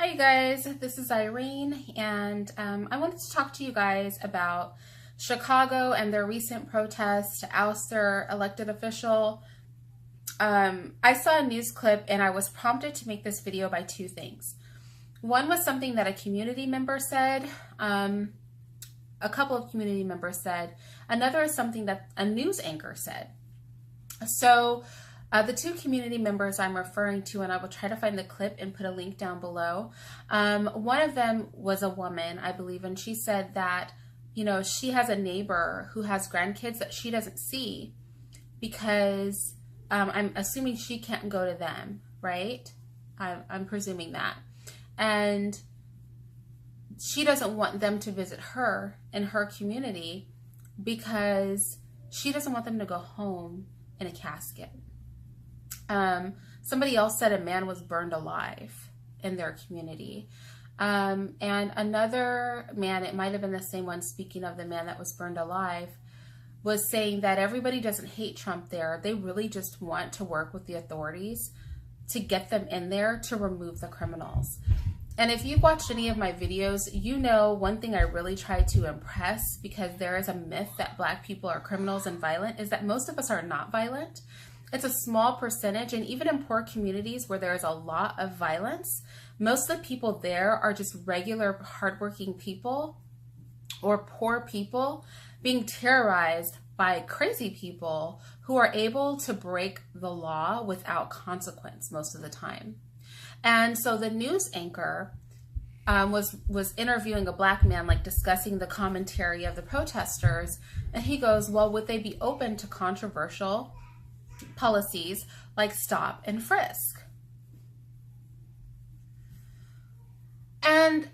Hi you guys, this is Irene, and I wanted to talk to you guys about Chicago and their recent protest to oust their elected official. I saw a news clip and I was prompted to make this video by two things. One was something that a community member said, a couple of community members said. Another is something that a news anchor said. So the two community members I'm referring to, and I will try to find the clip and put a link down below. One of them was a woman, I believe, and she said that, you know, she has a neighbor who has grandkids that she doesn't see because I'm assuming she can't go to them, right? I'm presuming that. And she doesn't want them to visit her in her community because she doesn't want them to go home in a casket. Somebody else said a man was burned alive in their community. And another man, it might have been the same one, speaking of the man that was burned alive, was saying that everybody doesn't hate Trump there. They really just want to work with the authorities to get them in there to remove the criminals. And if you've watched any of my videos, you know one thing I really try to impress, because there is a myth that Black people are criminals and violent, is that most of us are not violent. It's a small percentage, and even in poor communities where there is a lot of violence, most of the people there are just regular hardworking people or poor people being terrorized by crazy people who are able to break the law without consequence most of the time. And so the news anchor was interviewing a Black man, like discussing the commentary of the protesters, and he goes, well, would they be open to controversial policies like stop and frisk? And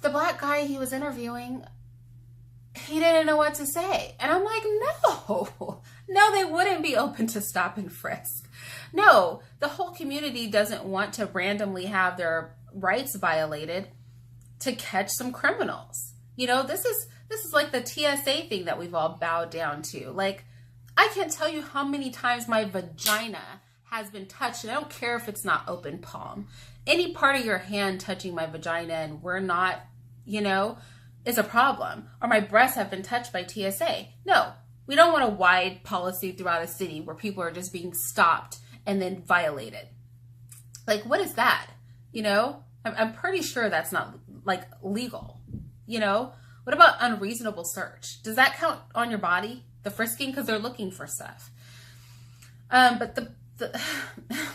the Black guy he was interviewing, he didn't know what to say. And I'm like, no, they wouldn't be open to stop and frisk. No, the whole community doesn't want to randomly have their rights violated to catch some criminals. You know, this is like the TSA thing that we've all bowed down to. Like, I can't tell you how many times my vagina has been touched, and I don't care if it's not open palm. Any part of your hand touching my vagina and we're not, you know, is a problem. Or my breasts have been touched by TSA. No, we don't want a wide policy throughout a city where people are just being stopped and then violated. Like, what is that? You know, I'm pretty sure that's not like legal. You know, what about unreasonable search? Does that count on your body? The frisking, because they're looking for stuff. But the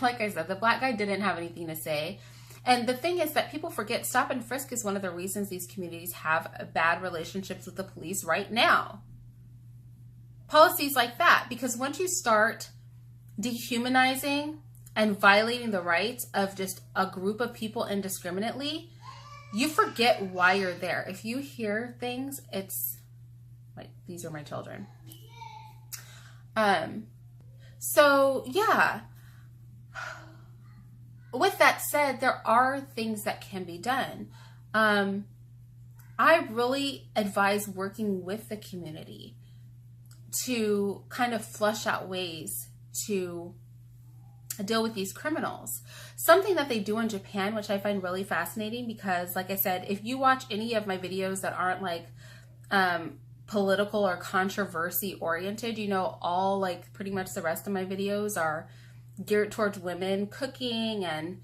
like I said, the Black guy didn't have anything to say. And the thing is that people forget stop and frisk is one of the reasons these communities have bad relationships with the police right now. Policies like that, because once you start dehumanizing and violating the rights of just a group of people indiscriminately, you forget why you're there. If you hear things, it's like, these are my children. So yeah, with that said, there are things that can be done. I really advise working with the community to kind of flush out ways to deal with these criminals. Something that they do in Japan, which I find really fascinating, because like I said, if you watch any of my videos that aren't like political or controversy oriented, you know, all like pretty much the rest of my videos are geared towards women, cooking, and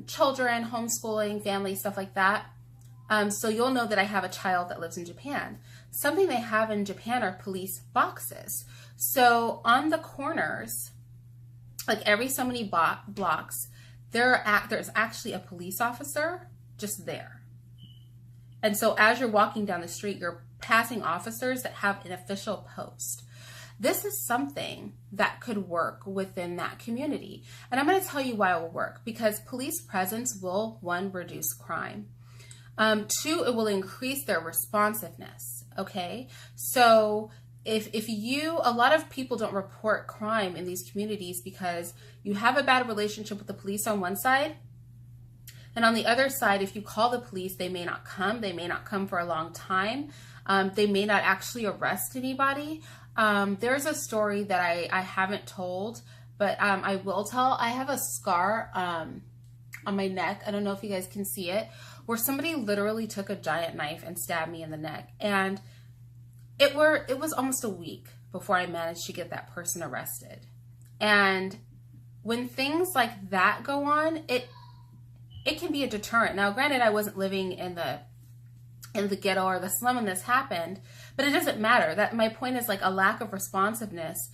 children, homeschooling, family, stuff like that. So you'll know that I have a child that lives in Japan. Something they have in Japan are police boxes. So on the corners, like every so many blocks, there's actually a police officer just there. And so as you're walking down the street, you're passing officers that have an official post. This is something that could work within that community. And I'm going to tell you why it will work. Because police presence will, one, reduce crime. Two, it will increase their responsiveness. Okay? So if you, a lot of people don't report crime in these communities because you have a bad relationship with the police on one side. And on the other side, if you call the police, they may not come. They may not come for a long time. They may not actually arrest anybody. There's a story that I haven't told, but I will tell. I have a scar on my neck. I don't know if you guys can see it, where somebody literally took a giant knife and stabbed me in the neck. And it was almost a week before I managed to get that person arrested. And when things like that go on, it can be a deterrent. Now, granted, I wasn't living in the ghetto or the slum when this happened, but it doesn't matter. That my point is, like, a lack of responsiveness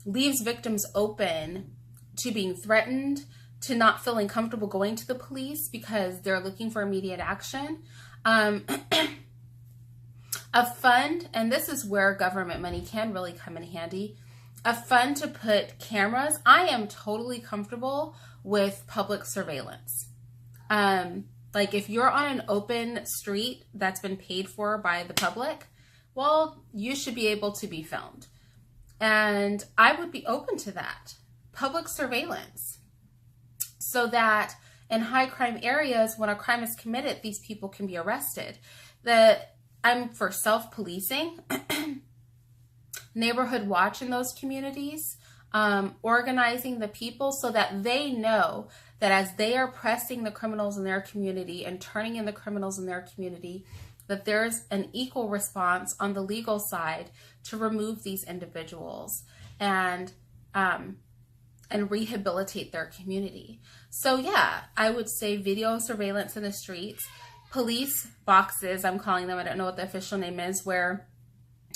leaves victims open to being threatened, to not feeling comfortable going to the police because they're looking for immediate action. A fund, and this is where government money can really come in handy, a fund to put cameras. I am totally comfortable with public surveillance. Like, if you're on an open street that's been paid for by the public, well, you should be able to be filmed. And I would be open to that. Public surveillance. So that in high crime areas, when a crime is committed, these people can be arrested. I'm for self-policing, neighborhood watch in those communities, organizing the people so that they know that as they are pressing the criminals in their community and turning in the criminals in their community, that there's an equal response on the legal side to remove these individuals and rehabilitate their community. So yeah, I would say video surveillance in the streets, police boxes, I'm calling them, I don't know what the official name is, where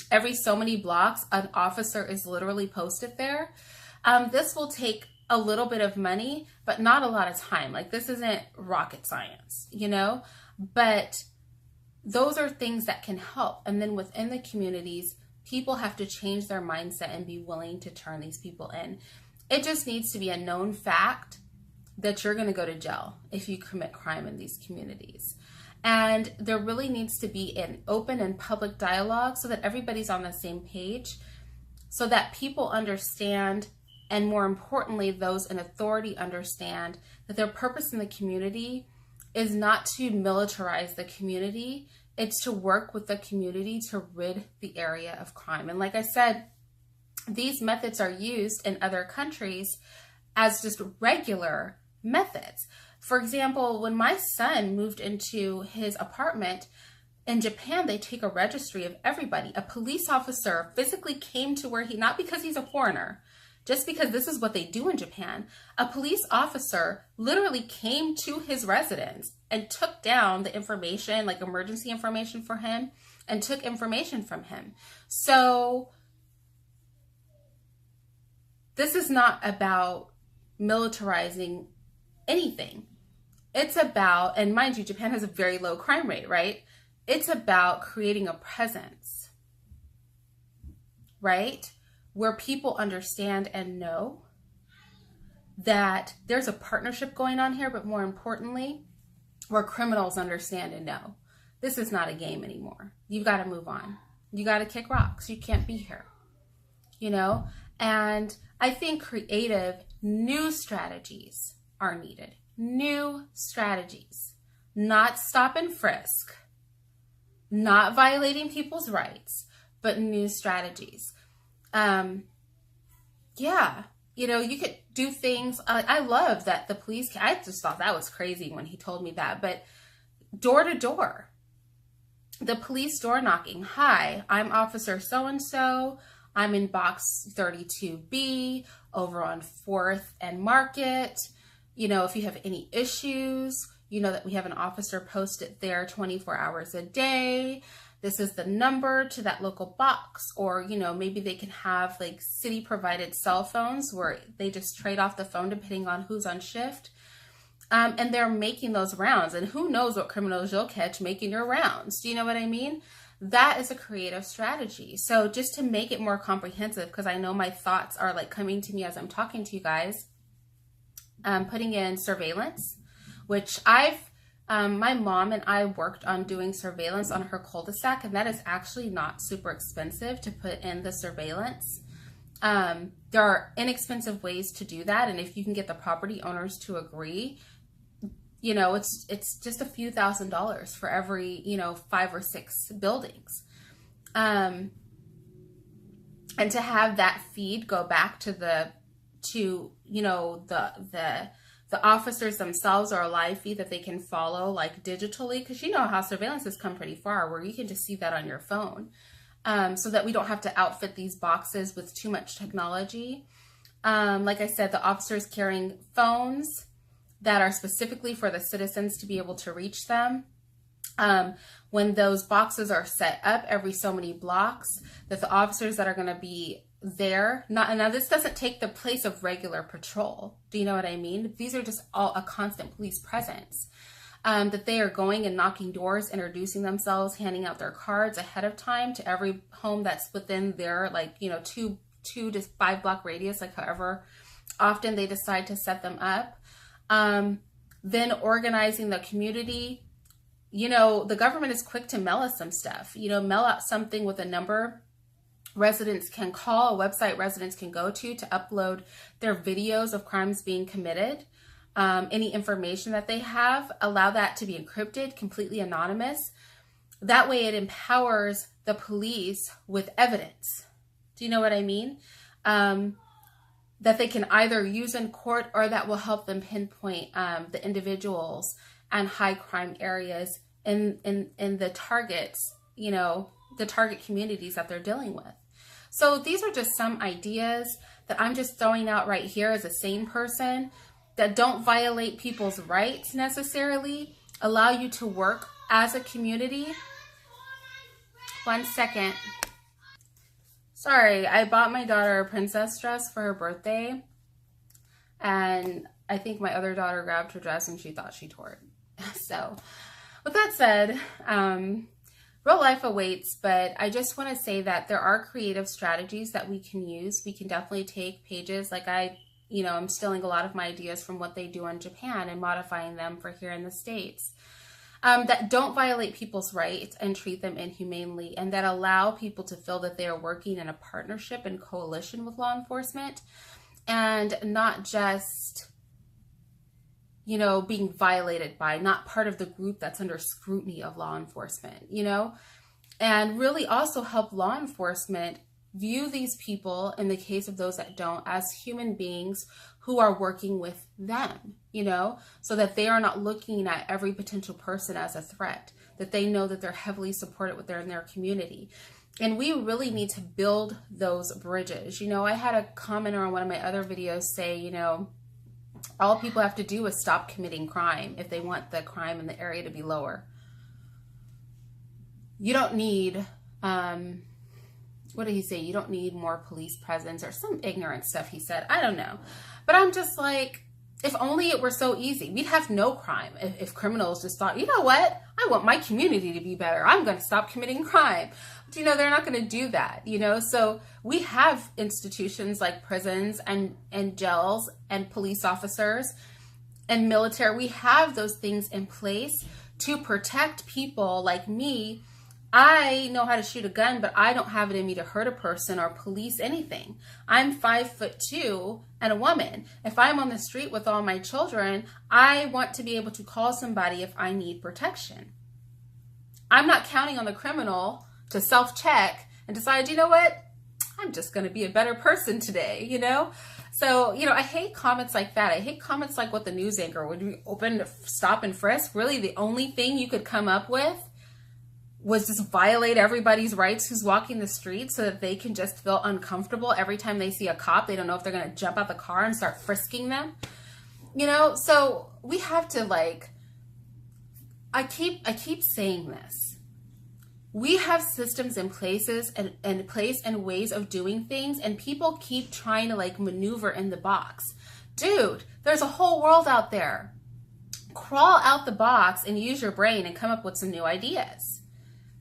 every so many blocks an officer is literally posted there. This will take a little bit of money, but not a lot of time. Like, this isn't rocket science, you know, but those are things that can help. And then within the communities, people have to change their mindset and be willing to turn these people in. It just needs to be a known fact that you're going to go to jail if you commit crime in these communities. And there really needs to be an open and public dialogue so that everybody's on the same page, so that people understand, and more importantly, those in authority understand that their purpose in the community is not to militarize the community. It's to work with the community to rid the area of crime. And like I said, these methods are used in other countries as just regular methods. For example, when my son moved into his apartment in Japan, they take a registry of everybody. A police officer physically came to where not because he's a foreigner, just because this is what they do in Japan. A police officer literally came to his residence and took down the information, like emergency information for him, and took information from him. So this is not about militarizing anything. It's about, and mind you, Japan has a very low crime rate, right? It's about creating a presence, right? Where people understand and know that there's a partnership going on here, but more importantly, where criminals understand and know this is not a game anymore. You've got to move on. You got to kick rocks. You can't be here, you know? And I think creative new strategies are needed. New strategies, not stop and frisk, not violating people's rights, but new strategies. Yeah, you know, you could do things. I love that the police, I just thought that was crazy when he told me that, but door to door, the police door knocking. Hi, I'm Officer so-and-so. I'm in box 32B over on 4th and Market. You know, if you have any issues, you know that we have an officer posted there 24 hours a day. This is the number to that local box. Or, you know, maybe they can have like city provided cell phones where they just trade off the phone depending on who's on shift. And they're making those rounds. And who knows what criminals you'll catch making your rounds. Do you know what I mean? That is a creative strategy. So just to make it more comprehensive, because I know my thoughts are like coming to me as I'm talking to you guys, putting in surveillance, which my mom and I worked on doing surveillance on her cul-de-sac, and that is actually not super expensive to put in the surveillance. There are inexpensive ways to do that, and if you can get the property owners to agree, you know, it's just a few $1,000s for every, you know, 5 or 6 buildings. And to have that feed go back to the The officers themselves are a live feed that they can follow like digitally, because you know how surveillance has come pretty far where you can just see that on your phone, so that we don't have to outfit these boxes with too much technology. Like I said, the officers carrying phones that are specifically for the citizens to be able to reach them. When those boxes are set up every so many blocks, that the officers that are going to be there, now this doesn't take the place of regular patrol. Do you know what I mean? These are just all a constant police presence. That they are going and knocking doors, introducing themselves, handing out their cards ahead of time to every home that's within their, like, you know, 2 to 5 block radius, like however often they decide to set them up. Then organizing the community. You know, the government is quick to mail us some stuff. You know, mail out something with a number residents can call, a website residents can go to upload their videos of crimes being committed. Any information that they have, allow that to be encrypted, completely anonymous. That way it empowers the police with evidence. Do you know what I mean? That they can either use in court, or that will help them pinpoint the individuals and high crime areas in the targets, you know, the target communities that they're dealing with. So these are just some ideas that I'm just throwing out right here as a sane person, that don't violate people's rights necessarily, allow you to work as a community. 1 second. Sorry, I bought my daughter a princess dress for her birthday, and I think my other daughter grabbed her dress and she thought she tore it. So with that said, real life awaits, but I just want to say that there are creative strategies that we can use. We can definitely take pages, like I'm stealing a lot of my ideas from what they do in Japan and modifying them for here in the States, that don't violate people's rights and treat them inhumanely, and that allow people to feel that they are working in a partnership and coalition with law enforcement, and not just, you know, being violated by, not part of the group that's under scrutiny of law enforcement, you know, and really also help law enforcement view these people, in the case of those that don't, as human beings who are working with them, you know, so that they are not looking at every potential person as a threat, that they know that they're heavily supported in their community. And we really need to build those bridges. You know, I had a commenter on one of my other videos say, you know, all people have to do is stop committing crime if they want the crime in the area to be lower. You don't need, what did he say? You don't need more police presence, or some ignorant stuff he said. I don't know. But I'm just like, if only it were so easy. We'd have no crime if criminals just thought, you know what? I want my community to be better. I'm going to stop committing crime. But, you know, they're not going to do that, you know? So we have institutions like prisons and jails and police officers and military. We have those things in place to protect people like me. I know how to shoot a gun, but I don't have it in me to hurt a person or police anything. I'm 5'2" and a woman. If I'm on the street with all my children, I want to be able to call somebody if I need protection. I'm not counting on the criminal to self-check and decide, you know what? I'm just going to be a better person today, you know? So, you know, I hate comments like that. I hate comments like what the news anchor would be open to stop and frisk. Really, the only thing you could come up with was just violate everybody's rights who's walking the street, so that they can just feel uncomfortable every time they see a cop. They don't know if they're going to jump out the car and start frisking them, you know? So we have to, like, I keep saying this. We have systems in places and place and ways of doing things, and people keep trying to, like, maneuver in the box. Dude, there's a whole world out there. Crawl out the box and use your brain and come up with some new ideas.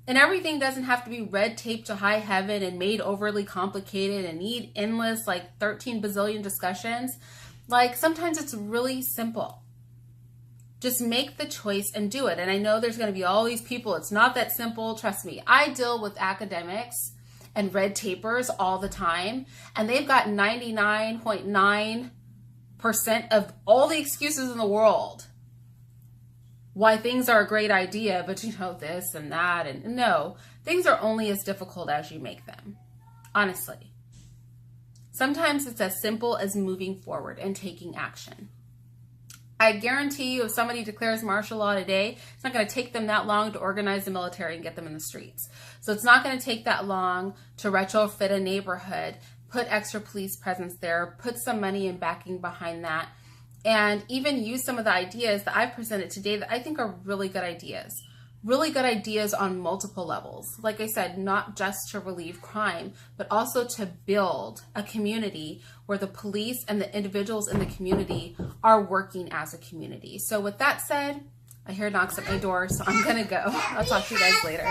And everything doesn't have to be red tape to high heaven and made overly complicated and need endless, like, 13 bazillion discussions. Like, sometimes it's really simple. Just make the choice and do it. And I know there's going to be all these people, it's not that simple. Trust me, I deal with academics and red tapers all the time, and they've got 99.9% of all the excuses in the world why things are a great idea, but, you know, this and that. And no, things are only as difficult as you make them, honestly. Sometimes it's as simple as moving forward and taking action. I guarantee you if somebody declares martial law today, it's not going to take them that long to organize the military and get them in the streets. So it's not going to take that long to retrofit a neighborhood, put extra police presence there, put some money and backing behind that, and even use some of the ideas that I've presented today that I think are really good ideas. Really good ideas on multiple levels. Like I said, not just to relieve crime, but also to build a community where the police and the individuals in the community are working as a community. So with that said, I hear knocks at my door, so I'm gonna go. I'll talk to you guys later.